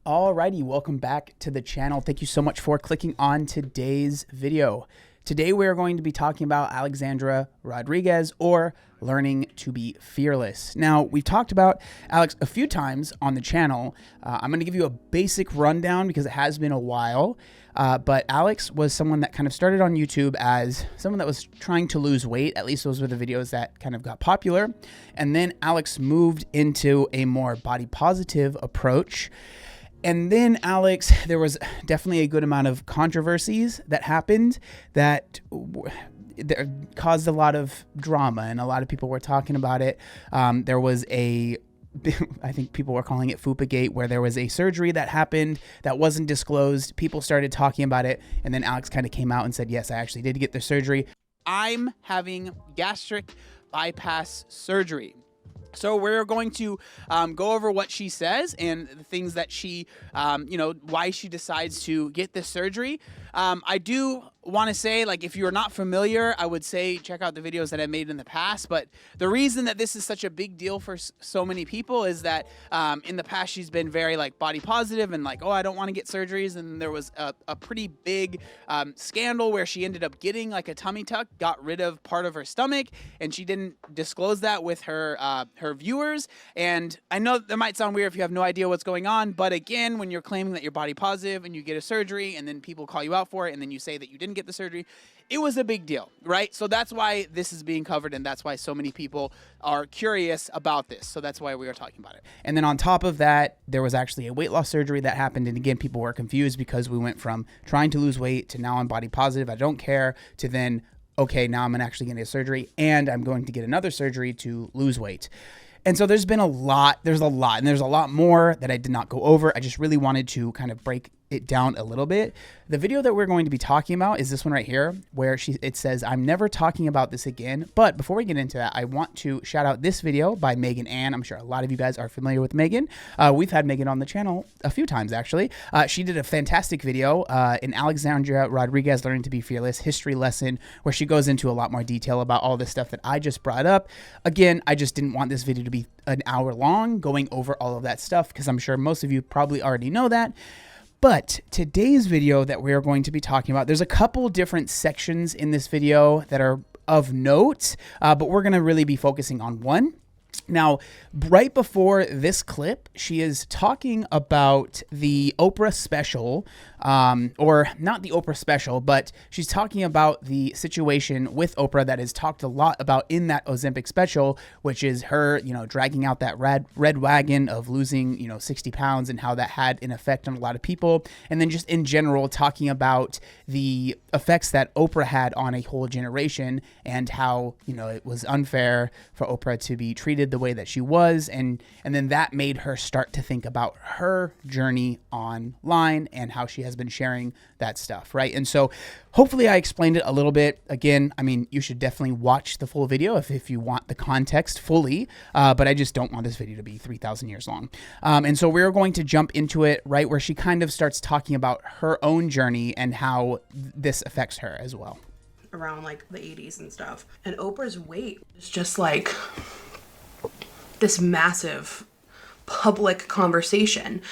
Alrighty, welcome back to the channel. Thank you so much for clicking on today's video. Today we are going to be talking about Alexandra Rodriguez, or learning to be fearless. Now, we've talked about Alex a few times on the channel. I'm going to give you a basic rundown because it has been a while. But Alex was someone that kind of started on YouTube as someone that was trying to lose weight. At least those were the videos that kind of got popular. And then Alex moved into a more body positive approach. And then Alex, there was definitely a good amount of controversies that happened that caused a lot of drama, and a lot of people were talking about it. There was I think people were calling it Fupa-gate, where there was a surgery that happened that wasn't disclosed. People started talking about it, and then Alex kind of came out and said, yes, I actually did get the surgery. I'm having gastric bypass surgery. So we're going to go over what she says and the things that she, why she decides to get this surgery. I do want to say, like, if you're not familiar, I would say check out the videos that I made in the past. But the reason that this is such a big deal for so many people is that in the past she's been very like body positive and like, oh, I don't want to get surgeries. And there was a pretty big scandal where she ended up getting like a tummy tuck, got rid of part of her stomach, and she didn't disclose that with her viewers. And I know that might sound weird if you have no idea what's going on, but again, when you're claiming that you're body positive and you get a surgery and then people call you out for it and then you say that you didn't get the surgery, it was a big deal, right? So that's why this is being covered, and that's why so many people are curious about this. So that's why we are talking about it. And then on top of that, there was actually a weight loss surgery that happened, and again, people were confused because we went from trying to lose weight to now I'm body positive, I don't care, to then, okay, now I'm actually getting a surgery and I'm going to get another surgery to lose weight. And so there's a lot, and there's a lot more that I did not go over. I just really wanted to kind of break it down a little bit. The video that we're going to be talking about is this one right here, where it says, I'm never talking about this again. But before we get into that, I want to shout out this video by Megan Ann. I'm sure a lot of you guys are familiar with Megan. We've had Megan on the channel a few times, actually. She did a fantastic video in Alexandra Rodriguez Learning to be Fearless history lesson, where she goes into a lot more detail about all this stuff that I just brought up. Again, I just didn't want this video to be an hour long going over all of that stuff, because I'm sure most of you probably already know that. But today's video that we are going to be talking about, there's a couple different sections in this video that are of note, but we're going to really be focusing on one. Now, right before this clip, she is talking about the Oprah special, or not the Oprah special, but she's talking about the situation with Oprah that is talked a lot about in that Ozempic special, which is her, dragging out that red wagon of losing, 60 pounds, and how that had an effect on a lot of people. And then just in general, talking about the effects that Oprah had on a whole generation, and how, it was unfair for Oprah to be treated the way that she was, and then that made her start to think about her journey online and how she has been sharing that stuff, right? And so hopefully I explained it a little bit. Again, I mean, you should definitely watch the full video if you want the context fully, but I just don't want this video to be 3,000 years long. And so we're going to jump into it right where she kind of starts talking about her own journey and how this affects her as well. Around like the 80s and stuff. And Oprah's weight is just like this massive public conversation.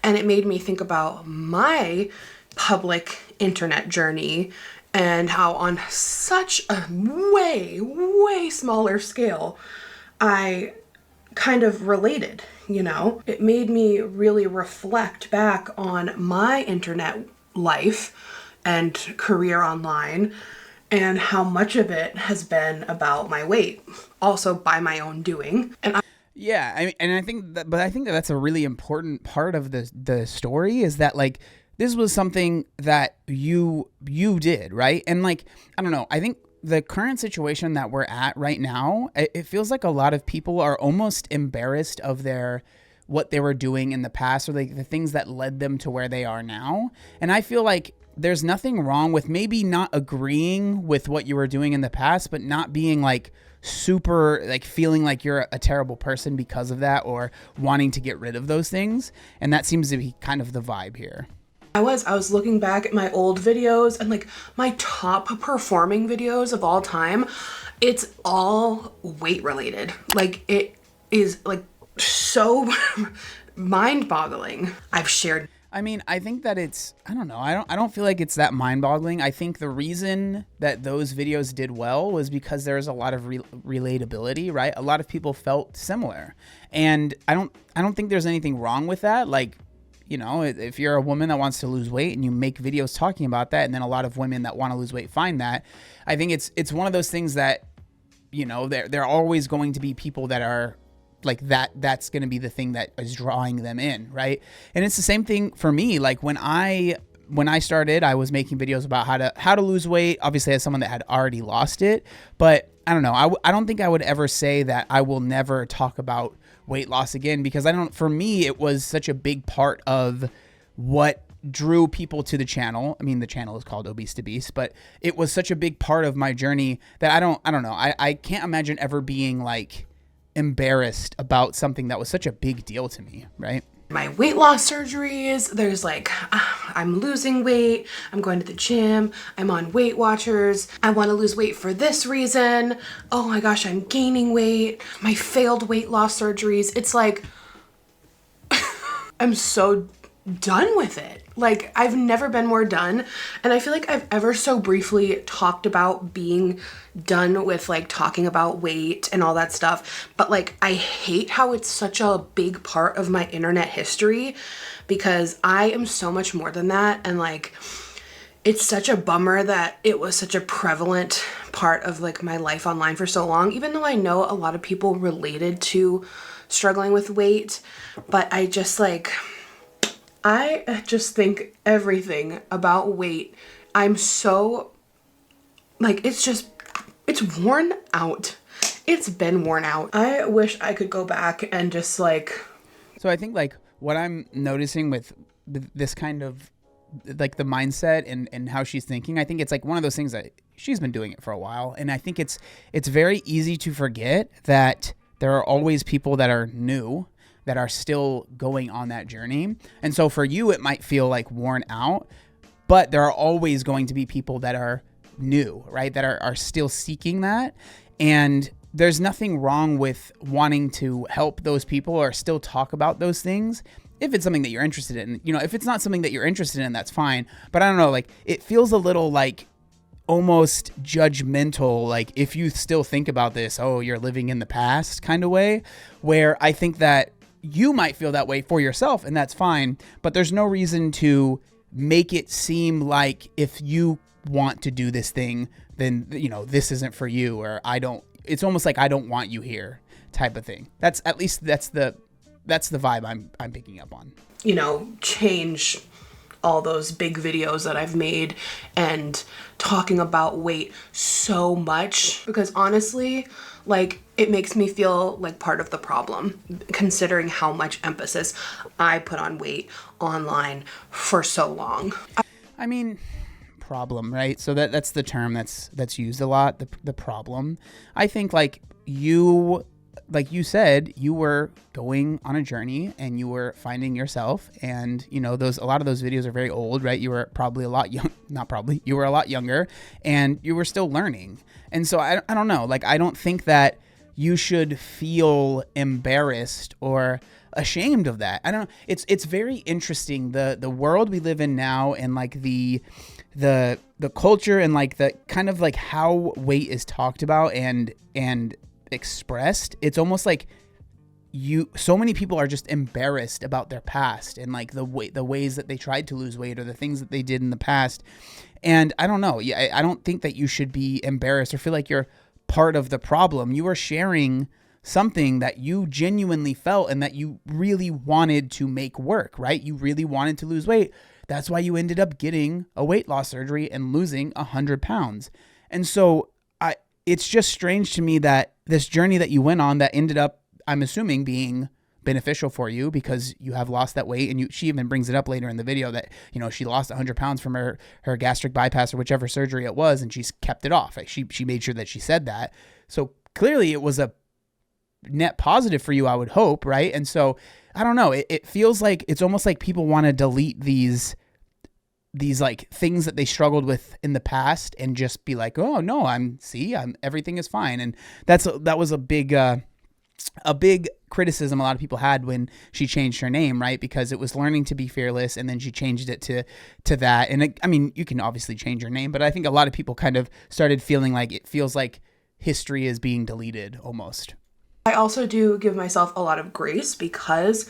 And it made me think about my public internet journey and how on such a way smaller scale, I kind of related, It made me really reflect back on my internet life and career online, and how much of it has been about my weight, also by my own doing. Yeah, I think that that's a really important part of the story, is that like this was something that you did, right? And like, I don't know, I think the current situation that we're at right now, it feels like a lot of people are almost embarrassed of what they were doing in the past, or like the things that led them to where they are now. And I feel like there's nothing wrong with maybe not agreeing with what you were doing in the past, but not being like super, like feeling like you're a terrible person because of that, or wanting to get rid of those things. And that seems to be kind of the vibe here. I was looking back at my old videos, and like my top performing videos of all time, it's all weight related. Like it is like so mind-boggling. I've shared. I mean, I think that I don't know. I don't feel like it's that mind-boggling. I think the reason that those videos did well was because there was a lot of relatability, right? A lot of people felt similar. And I don't think there's anything wrong with that. Like, you know, if you're a woman that wants to lose weight and you make videos talking about that, and then a lot of women that want to lose weight find that, I think it's one of those things that, you know, there are always going to be people that are like that's going to be the thing that is drawing them in, right? And it's the same thing for me. Like when I started, I was making videos about how to lose weight, obviously as someone that had already lost it. But I don't know, I don't think I would ever say that I will never talk about weight loss again, because for me, it was such a big part of what drew people to the channel. I mean, the channel is called Obese to Beast, but it was such a big part of my journey that I don't know. I can't imagine ever being like embarrassed about something that was such a big deal to me, right? My weight loss surgeries, there's like, I'm losing weight, I'm going to the gym, I'm on Weight Watchers, I want to lose weight for this reason, oh my gosh, I'm gaining weight, my failed weight loss surgeries. It's like, I'm so done with it. Like, I've never been more done. And I feel like I've ever so briefly talked about being done with like talking about weight and all that stuff. But like, I hate how it's such a big part of my internet history, because I am so much more than that. And like, it's such a bummer that it was such a prevalent part of like my life online for so long, even though I know a lot of people related to struggling with weight. But I just think everything about weight, I'm so, like, it's worn out. It's been worn out. I wish I could go back and just like. So I think like what I'm noticing with this kind of like the mindset and how she's thinking, I think it's like one of those things that she's been doing it for a while. And I think it's very easy to forget that there are always people that are new, that are still going on that journey. And so for you, it might feel like worn out, but there are always going to be people that are new, right? That are still seeking that. And there's nothing wrong with wanting to help those people or still talk about those things if it's something that you're interested in. You know, if it's not something that you're interested in, that's fine. But I don't know, like it feels a little like almost judgmental, like if you still think about this, oh, you're living in the past kind of way, where I think that you might feel that way for yourself, and that's fine, but there's no reason to make it seem like if you want to do this thing, then, you know, this isn't for you, or it's almost like I don't want you here type of thing. That's the vibe I'm picking up on. You know, change all those big videos that I've made and talking about weight so much, because honestly, like, it makes me feel like part of the problem, considering how much emphasis I put on weight online for so long. I mean, problem, right? So that's the term that's used a lot, the problem. I think like you said, you were going on a journey and you were finding yourself, and you know, a lot of those videos are very old, right? You were probably you were a lot younger and you were still learning. And so I don't know, like, I don't think that you should feel embarrassed or ashamed of that. I don't know. It's very interesting, the world we live in now, and like the culture, and like the kind of like how weight is talked about and expressed. It's almost like so many people are just embarrassed about their past and like the ways that they tried to lose weight or the things that they did in the past. And I don't know. Yeah, I don't think that you should be embarrassed or feel like you're part of the problem. You are sharing something that you genuinely felt and that you really wanted to make work, right? You really wanted to lose weight. That's why you ended up getting a weight loss surgery and losing 100 pounds. And so it's just strange to me that this journey that you went on that ended up, I'm assuming, being beneficial for you because you have lost that weight. And she even brings it up later in the video that, you know, she lost 100 pounds from her gastric bypass or whichever surgery it was, and she's kept it off. Like she made sure that she said that. So clearly it was a net positive for you, I would hope, right? And so I don't know. It feels like it's almost like people want to delete these like things that they struggled with in the past and just be like, oh no, everything is fine. And that was a big a big criticism a lot of people had when she changed her name, right? Because it was learning to be fearless, and then she changed it to that. And it, I mean, you can obviously change your name, but I think a lot of people kind of started feeling like it feels like history is being deleted almost. I also do give myself a lot of grace because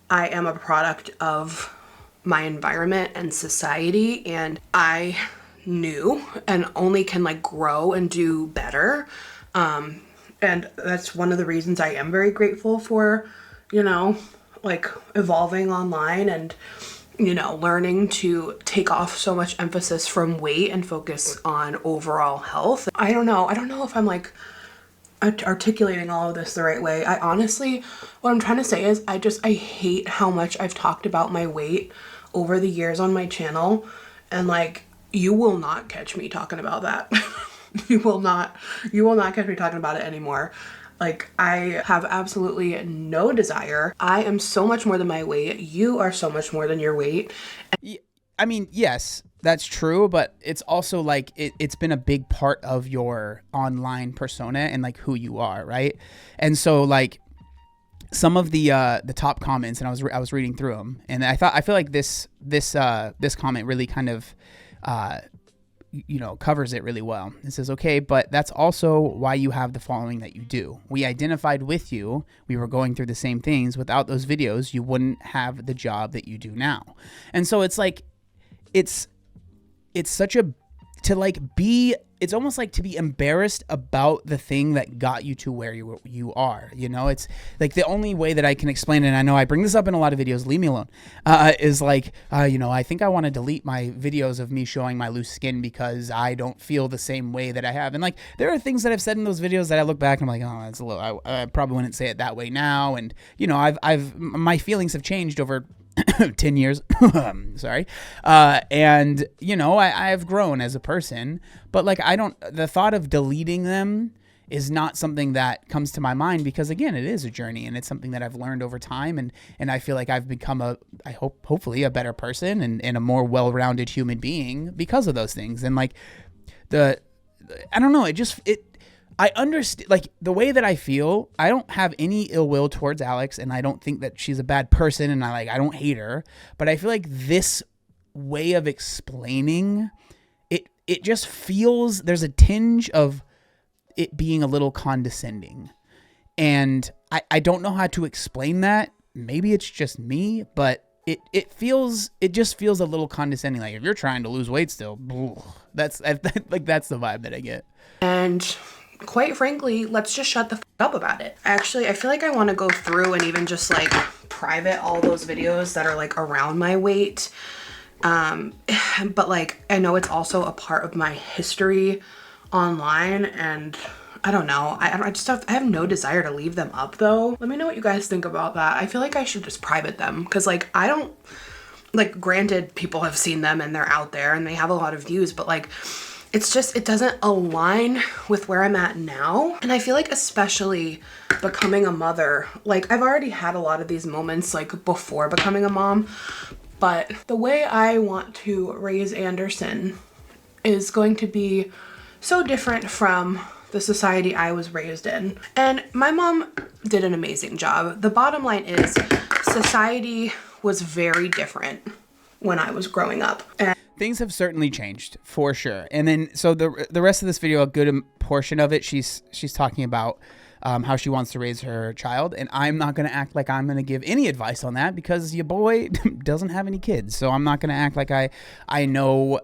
I am a product of my environment and society, and I knew and only can like grow and do better. And that's one of the reasons I am very grateful for, like evolving online and, learning to take off so much emphasis from weight and focus on overall health. I don't know if I'm like articulating all of this the right way. I honestly, what I'm trying to say is I hate how much I've talked about my weight over the years on my channel, and like, you will not catch me talking about that. You will not catch me talking about it anymore. Like, I have absolutely no desire. I am so much more than my weight. You are so much more than your weight. I mean, yes, that's true, but it's also like it's been a big part of your online persona and like who you are, right? And so like some of the top comments, and I was reading through them, and I feel like this comment really kind of covers it really well. It says, okay, but that's also why you have the following that you do. We identified with you. We were going through the same things. Without those videos, you wouldn't have the job that you do now. And so it's like, it's such a, to like be, it's almost like to be embarrassed about the thing that got you to where you are, it's like the only way that I can explain it. And I know I bring this up in a lot of videos, leave me alone, is like, I think I want to delete my videos of me showing my loose skin because I don't feel the same way that I have. And like, there are things that I've said in those videos that I look back and I'm like, oh, that's a little, I probably wouldn't say it that way now. And, my feelings have changed over 10 years. Sorry. And I've grown as a person, but like, the thought of deleting them is not something that comes to my mind, because again, it is a journey and it's something that I've learned over time. And I feel like I've become hopefully a better person and a more well-rounded human being because of those things. And like I don't know, I understand, like, the way that I feel. I don't have any ill will towards Alex, and I don't think that she's a bad person, and I don't hate her, but I feel like this way of explaining it just feels, there's a tinge of it being a little condescending, and I don't know how to explain that. Maybe it's just me, but it just feels a little condescending. Like, if you're trying to lose weight still, that's the vibe that I get. And quite frankly, let's just shut the up about it. Actually, I feel like I want to go through and even just like private all those videos that are like around my weight. But like, I know it's also a part of my history online, and I don't know. I have no desire to leave them up though. Let me know what you guys think about that. I feel like I should just private them, because like, I don't, like, granted, people have seen them and they're out there and they have a lot of views, but like, it's just, it doesn't align with where I'm at now. And I feel like, especially becoming a mother, like, I've already had a lot of these moments like before becoming a mom, but the way I want to raise Anderson is going to be so different from the society I was raised in. And my mom did an amazing job. The bottom line is, society was very different when I was growing up. And things have certainly changed for sure. And then, so the rest of this video, a good portion of it, she's talking about how she wants to raise her child. And I'm not going to act like I'm going to give any advice on that, because your boy doesn't have any kids. So I'm not going to act like I know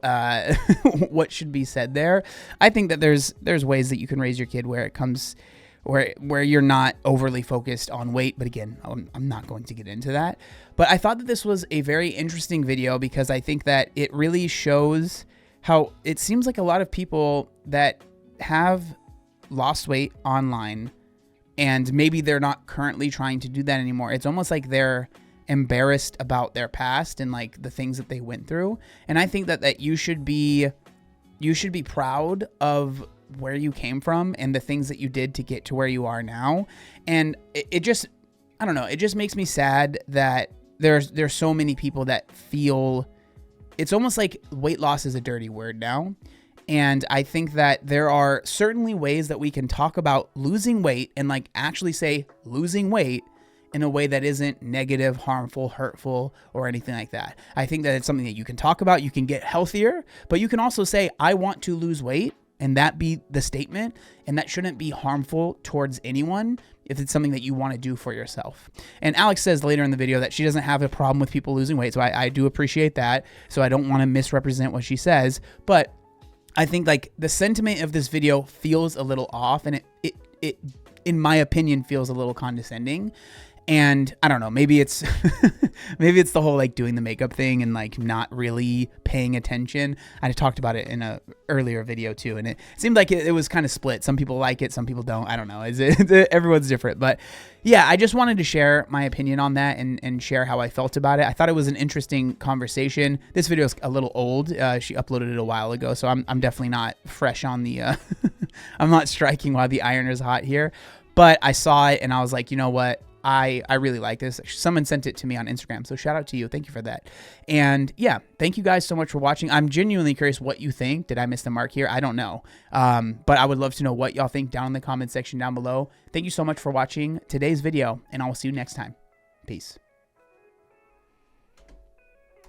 what should be said there. I think that there's ways that you can raise your kid where it comes, where you're not overly focused on weight. But again, I'm not going to get into that. But I thought that this was a very interesting video, because I think that it really shows how it seems like a lot of people that have lost weight online, and maybe they're not currently trying to do that anymore. It's almost like they're embarrassed about their past and like the things that they went through. And I think that you should be proud of where you came from and the things that you did to get to where you are now. And it just, I don't know, it just makes me sad that there's so many people that feel, it's almost like weight loss is a dirty word now. And I think that there are certainly ways that we can talk about losing weight and like actually say losing weight in a way that isn't negative, harmful, hurtful, or anything like that. I think that it's something that you can talk about. You can get healthier, but you can also say, I want to lose weight, and that be the statement. And that shouldn't be harmful towards anyone if it's something that you want to do for yourself. And Alex says later in the video that she doesn't have a problem with people losing weight. So I do appreciate that. So I don't want to misrepresent what she says, but I think like the sentiment of this video feels a little off, and it in my opinion feels a little condescending. And I don't know, maybe it's maybe it's the whole like doing the makeup thing and like not really paying attention. I talked about it in a earlier video too, and it seemed like it was kind of split. Some people like it, some people don't. I don't know. Everyone's different. But yeah, I just wanted to share my opinion on that and share how I felt about it. I thought it was an interesting conversation. This video is a little old. She uploaded it a while ago, so I'm definitely not fresh on the I'm not striking while the iron is hot here. But I saw it and I was like, you know what? I really like this. Someone sent it to me on Instagram, so shout out to you. Thank you for that. And yeah, thank you guys so much for watching. I'm genuinely curious what you think. Did I miss the mark here? I don't know. But I would love to know what y'all think down in the comment section down below. Thank you so much for watching today's video, and I will see you next time. Peace.